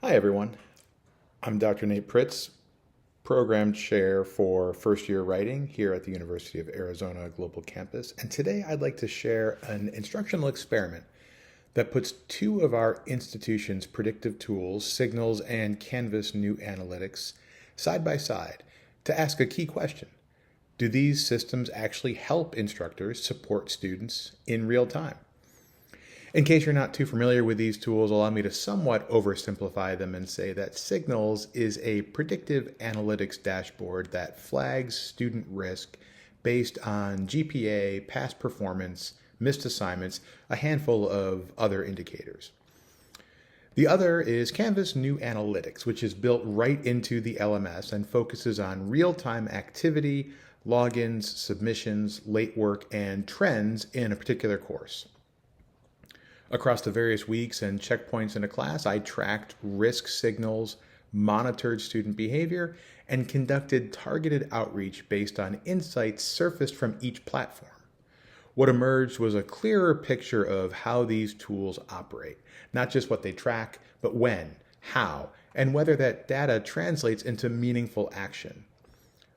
Hi, everyone. I'm Dr. Nate Pritts, Program Chair for First Year Writing here at the University of Arizona Global Campus. And today I'd like to share an instructional experiment that puts two of our institution's predictive tools, Signalz and Canvas New Analytics, side by side to ask a key question. Do these systems actually help instructors support students in real time? In case you're not too familiar with these tools, allow me to somewhat oversimplify them and say that Signalz is a predictive analytics dashboard that flags student risk based on GPA, past performance, missed assignments, a handful of other indicators. The other is Canvas New Analytics, which is built right into the LMS and focuses on real-time activity, logins, submissions, late work, and trends in a particular course. Across the various weeks and checkpoints in a class, I tracked risk signals, monitored student behavior, and conducted targeted outreach based on insights surfaced from each platform. What emerged was a clearer picture of how these tools operate, not just what they track, but when, how, and whether that data translates into meaningful action.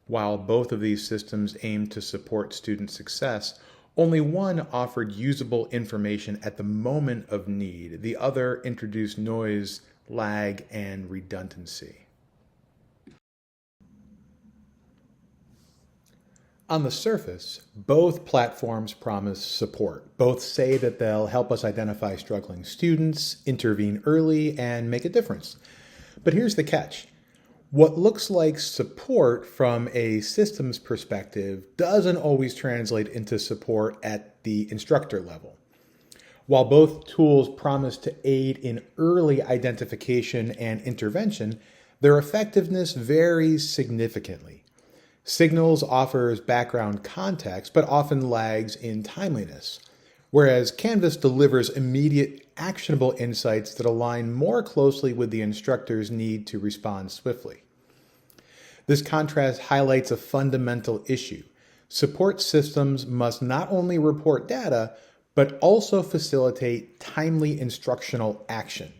While both of these systems aim to support student success, only one offered usable information at the moment of need. The other introduced noise, lag, and redundancy. On the surface, both platforms promise support. Both say that they'll help us identify struggling students, intervene early, and make a difference. But here's the catch. What looks like support from a systems perspective doesn't always translate into support at the instructor level. While both tools promise to aid in early identification and intervention, their effectiveness varies significantly. Signalz offers background context, but often lags in timeliness, whereas Canvas delivers immediate, actionable insights that align more closely with the instructor's need to respond swiftly. This contrast highlights a fundamental issue. Support systems must not only report data, but also facilitate timely instructional action.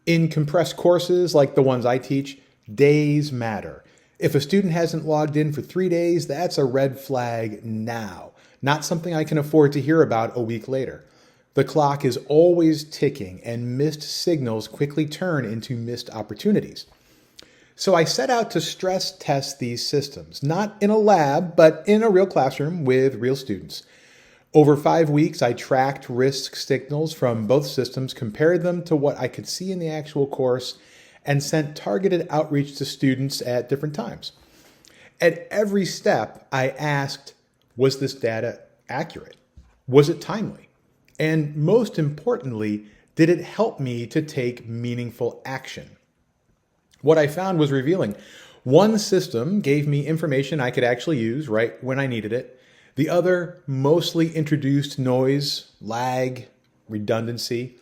In compressed courses like the ones I teach, days matter. If a student hasn't logged in for 3 days, that's a red flag now, not something I can afford to hear about a week later. The clock is always ticking, and missed signals quickly turn into missed opportunities. So I set out to stress test these systems, not in a lab, but in a real classroom with real students. Over 5 weeks, I tracked risk signals from both systems, compared them to what I could see in the actual course, and sent targeted outreach to students at different times. At every step, I asked, was this data accurate? Was it timely? And most importantly, did it help me to take meaningful action? What I found was revealing. One system gave me information I could actually use right when I needed it. The other mostly introduced noise, lag, redundancy.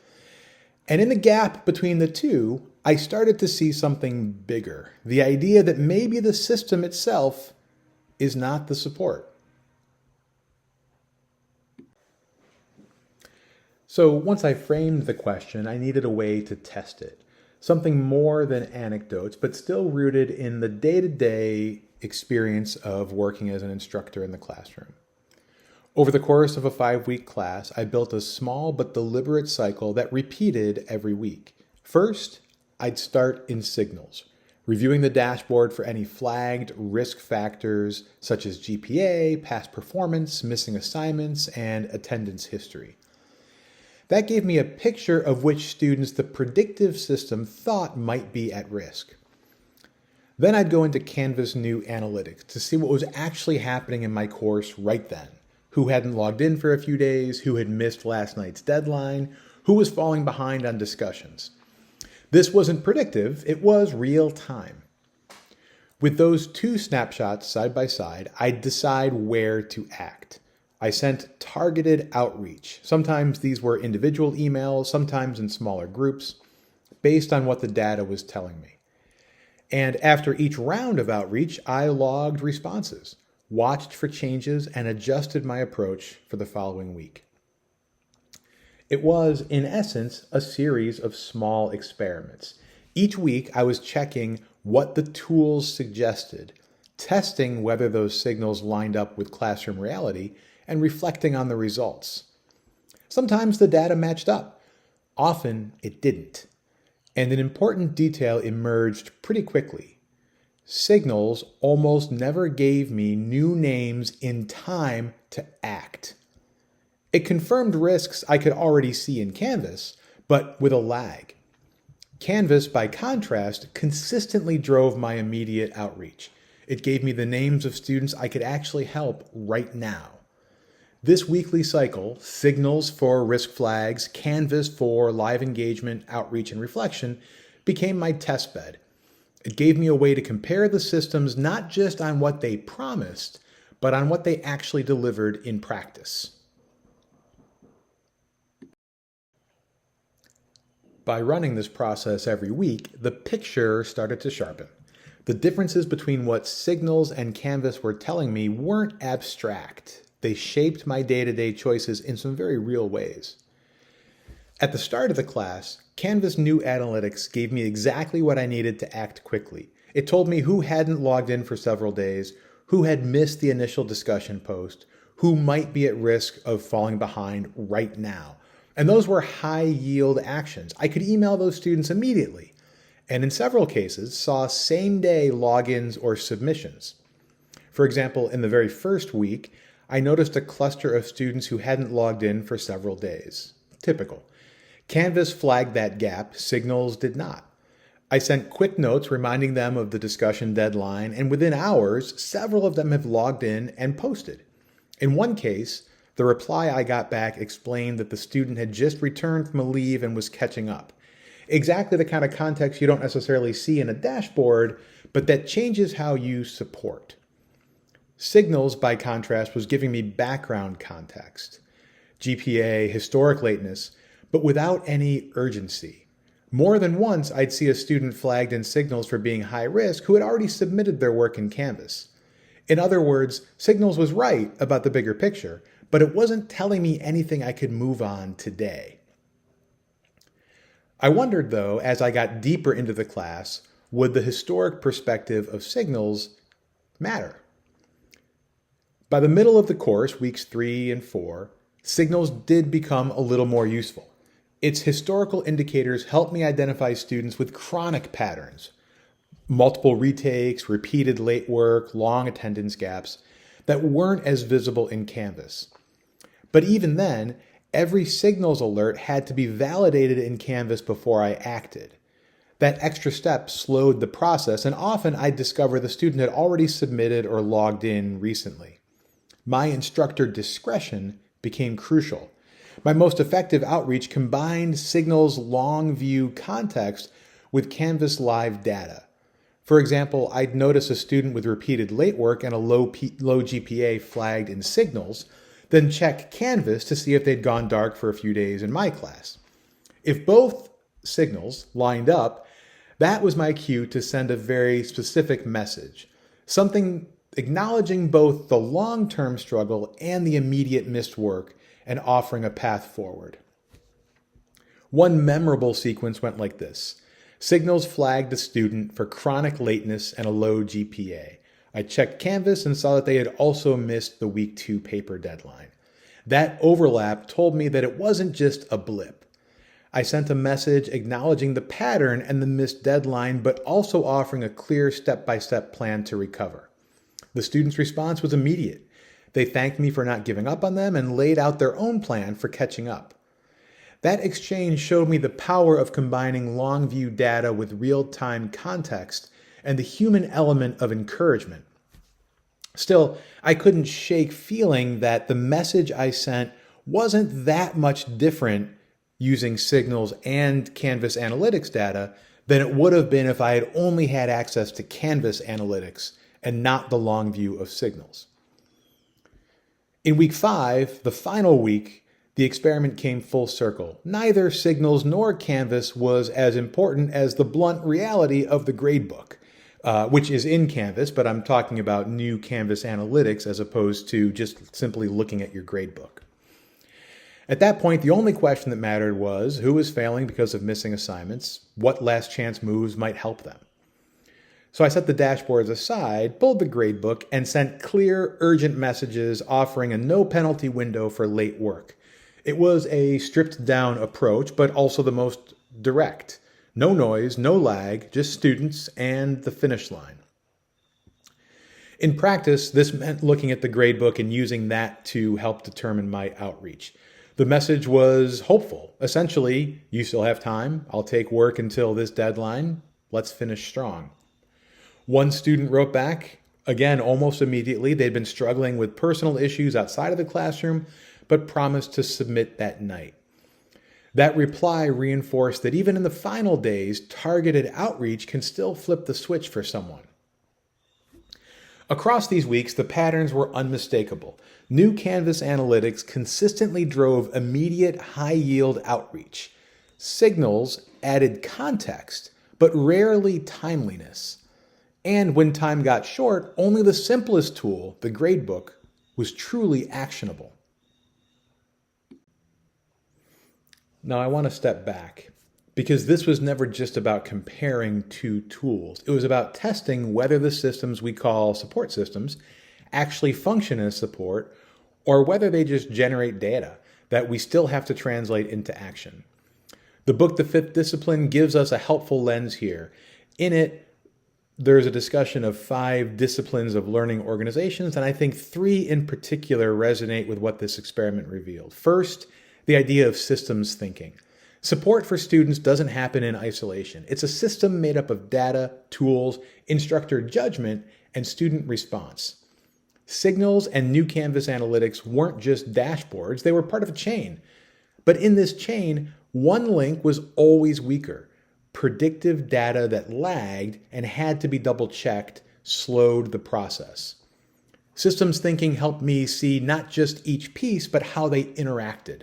And in the gap between the two, I started to see something bigger. The idea that maybe the system itself is not the support. So once I framed the question, I needed a way to test it. Something more than anecdotes, but still rooted in the day-to-day experience of working as an instructor in the classroom. Over the course of a 5-week class, I built a small but deliberate cycle that repeated every week. First, I'd start in Signalz, reviewing the dashboard for any flagged risk factors such as GPA, past performance, missing assignments, and attendance history. That gave me a picture of which students the predictive system thought might be at risk. Then I'd go into Canvas New Analytics to see what was actually happening in my course right then. Who hadn't logged in for a few days, who had missed last night's deadline, who was falling behind on discussions. This wasn't predictive, it was real time. With those two snapshots side by side, I'd decide where to act. I sent targeted outreach. Sometimes these were individual emails, sometimes in smaller groups, based on what the data was telling me. And after each round of outreach, I logged responses, watched for changes, and adjusted my approach for the following week. It was, in essence, a series of small experiments. Each week, I was checking what the tools suggested, testing whether those signals lined up with classroom reality, and reflecting on the results. Sometimes the data matched up. Often, it didn't. And an important detail emerged pretty quickly. Signalz almost never gave me new names in time to act. It confirmed risks I could already see in Canvas, but with a lag. Canvas, by contrast, consistently drove my immediate outreach. It gave me the names of students I could actually help right now. This weekly cycle, Signalz for risk flags, Canvas for live engagement, outreach, and reflection, became my test bed. It gave me a way to compare the systems not just on what they promised, but on what they actually delivered in practice. By running this process every week, the picture started to sharpen. The differences between what Signalz and Canvas were telling me weren't abstract. They shaped my day-to-day choices in some very real ways. At the start of the class, Canvas New Analytics gave me exactly what I needed to act quickly. It told me who hadn't logged in for several days, who had missed the initial discussion post, who might be at risk of falling behind right now. And those were high-yield actions. I could email those students immediately, and in several cases saw same-day logins or submissions. For example, in the very first week, I noticed a cluster of students who hadn't logged in for several days. Typical. Canvas flagged that gap, Signalz did not. I sent quick notes reminding them of the discussion deadline, and within hours, several of them have logged in and posted. In one case, the reply I got back explained that the student had just returned from a leave and was catching up. Exactly the kind of context you don't necessarily see in a dashboard, but that changes how you support. Signalz, by contrast, was giving me background context, GPA, historic lateness, but without any urgency. More than once, I'd see a student flagged in Signalz for being high risk who had already submitted their work in Canvas. In other words, Signalz was right about the bigger picture, but it wasn't telling me anything I could move on today. I wondered, though, as I got deeper into the class, would the historic perspective of Signalz matter? By the middle of the course, weeks 3 and 4, Signalz did become a little more useful. Its historical indicators helped me identify students with chronic patterns, multiple retakes, repeated late work, long attendance gaps, that weren't as visible in Canvas. But even then, every Signalz alert had to be validated in Canvas before I acted. That extra step slowed the process, and often I'd discover the student had already submitted or logged in recently. My instructor discretion became crucial. My most effective outreach combined Signalz long view context with Canvas live data. For example, I'd notice a student with repeated late work and a low GPA flagged in Signalz, then check Canvas to see if they'd gone dark for a few days in my class. If both signals lined up, that was my cue to send a very specific message, something acknowledging both the long-term struggle and the immediate missed work and offering a path forward. One memorable sequence went like this. Signalz flagged a student for chronic lateness and a low GPA. I checked Canvas and saw that they had also missed the week 2 paper deadline. That overlap told me that it wasn't just a blip. I sent a message acknowledging the pattern and the missed deadline, but also offering a clear step-by-step plan to recover. The student's response was immediate. They thanked me for not giving up on them and laid out their own plan for catching up. That exchange showed me the power of combining long view data with real-time context and the human element of encouragement. Still, I couldn't shake feeling that the message I sent wasn't that much different using Signalz and Canvas analytics data than it would have been if I had only had access to Canvas analytics and not the long view of Signalz. In week 5, the final week, the experiment came full circle. Neither Signalz nor Canvas was as important as the blunt reality of the gradebook, which is in Canvas, but I'm talking about new Canvas analytics as opposed to just simply looking at your gradebook. At that point, the only question that mattered was who was failing because of missing assignments, what last chance moves might help them. So I set the dashboards aside, pulled the gradebook, and sent clear, urgent messages offering a no penalty window for late work. It was a stripped down approach, but also the most direct. No noise, no lag, just students and the finish line. In practice, this meant looking at the gradebook and using that to help determine my outreach. The message was hopeful. Essentially, you still have time. I'll take work until this deadline. Let's finish strong. One student wrote back, again, almost immediately. They'd been struggling with personal issues outside of the classroom, but promised to submit that night. That reply reinforced that even in the final days, targeted outreach can still flip the switch for someone. Across these weeks, the patterns were unmistakable. New Canvas analytics consistently drove immediate high-yield outreach. Signalz added context, but rarely timeliness. And when time got short, only the simplest tool, the gradebook, was truly actionable. Now I want to step back, because this was never just about comparing two tools. It was about testing whether the systems we call support systems actually function as support, or whether they just generate data that we still have to translate into action. The book, The Fifth Discipline, gives us a helpful lens here. In it, there's a discussion of 5 disciplines of learning organizations, and I think 3 in particular resonate with what this experiment revealed. First, the idea of systems thinking. Support for students doesn't happen in isolation. It's a system made up of data, tools, instructor judgment, and student response. Signalz and New Canvas analytics weren't just dashboards, they were part of a chain. But in this chain, one link was always weaker. Predictive data that lagged and had to be double-checked slowed the process. Systems thinking helped me see not just each piece, but how they interacted.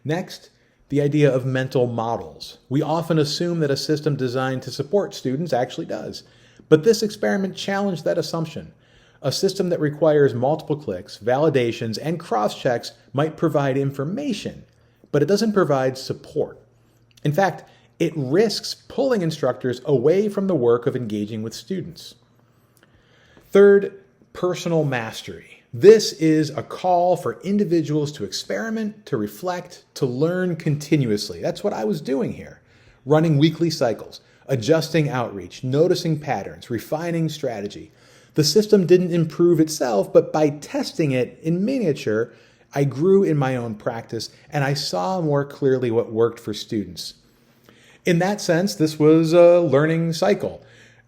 Next, the idea of mental models. We often assume that a system designed to support students actually does. But this experiment challenged that assumption. A system that requires multiple clicks, validations, and cross-checks might provide information, but it doesn't provide support. In fact, it risks pulling instructors away from the work of engaging with students. Third, personal mastery. This is a call for individuals to experiment, to reflect, to learn continuously. That's what I was doing here. Running weekly cycles, adjusting outreach, noticing patterns, refining strategy. The system didn't improve itself, but by testing it in miniature, I grew in my own practice and I saw more clearly what worked for students. In that sense, this was a learning cycle.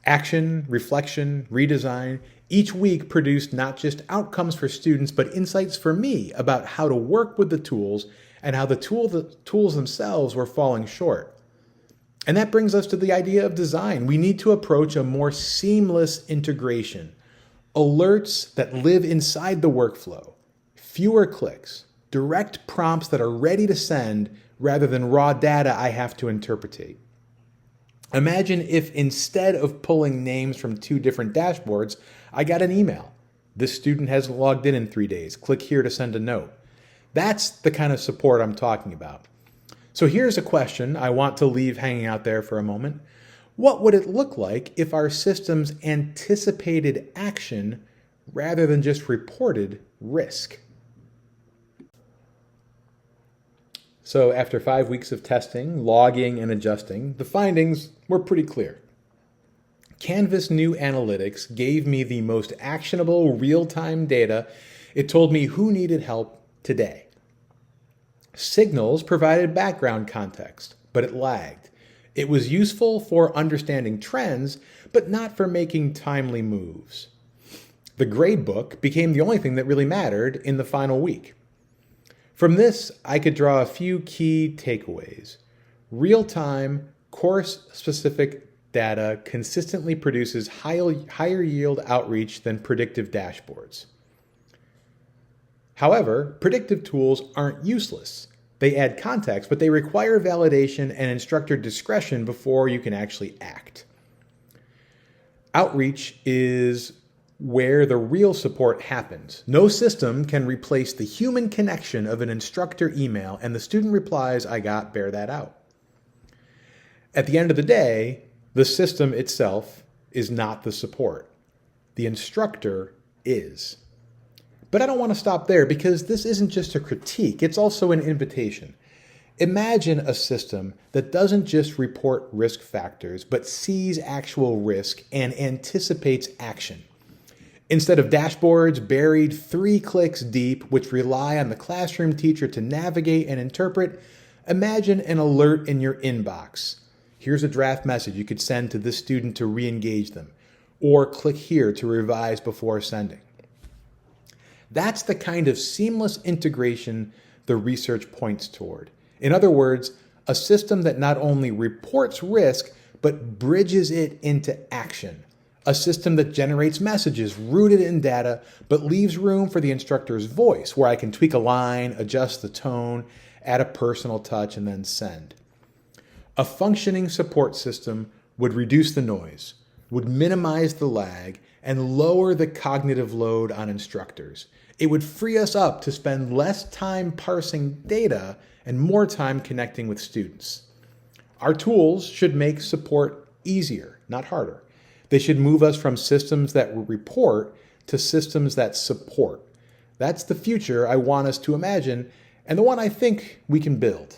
Action, reflection, redesign. Each week produced not just outcomes for students, but insights for me about how to work with the tools and how the tools themselves were falling short. And that brings us to the idea of design. We need to approach a more seamless integration. Alerts that live inside the workflow. Fewer clicks. Direct prompts that are ready to send rather than raw data I have to interpretate. Imagine if instead of pulling names from 2 different dashboards, I got an email. This student hasn't logged in 3 days. Click here to send a note. That's the kind of support I'm talking about. So here's a question I want to leave hanging out there for a moment. What would it look like if our systems anticipated action rather than just reported risk? So after 5 weeks of testing, logging, and adjusting, the findings were pretty clear. Canvas New Analytics gave me the most actionable real-time data. It told me who needed help today. Signalz provided background context, but it lagged. It was useful for understanding trends, but not for making timely moves. The gradebook became the only thing that really mattered in the final week. From this, I could draw a few key takeaways. Real-time, course-specific data consistently produces higher yield outreach than predictive dashboards. However, predictive tools aren't useless. They add context, but they require validation and instructor discretion before you can actually act. Outreach is where the real support happens. No system can replace the human connection of an instructor email and the student replies, "I got, bear that out." At the end of the day, the system itself is not the support. The instructor is. But I don't want to stop there because this isn't just a critique, it's also an invitation. Imagine a system that doesn't just report risk factors, but sees actual risk and anticipates action. Instead of dashboards buried 3 clicks deep, which rely on the classroom teacher to navigate and interpret, imagine an alert in your inbox. Here's a draft message you could send to this student to re-engage them, or click here to revise before sending. That's the kind of seamless integration the research points toward. In other words, a system that not only reports risk, but bridges it into action. A system that generates messages rooted in data, but leaves room for the instructor's voice, where I can tweak a line, adjust the tone, add a personal touch, and then send. A functioning support system would reduce the noise, would minimize the lag, and lower the cognitive load on instructors. It would free us up to spend less time parsing data and more time connecting with students. Our tools should make support easier, not harder. They should move us from systems that report to systems that support. That's the future I want us to imagine, and the one I think we can build.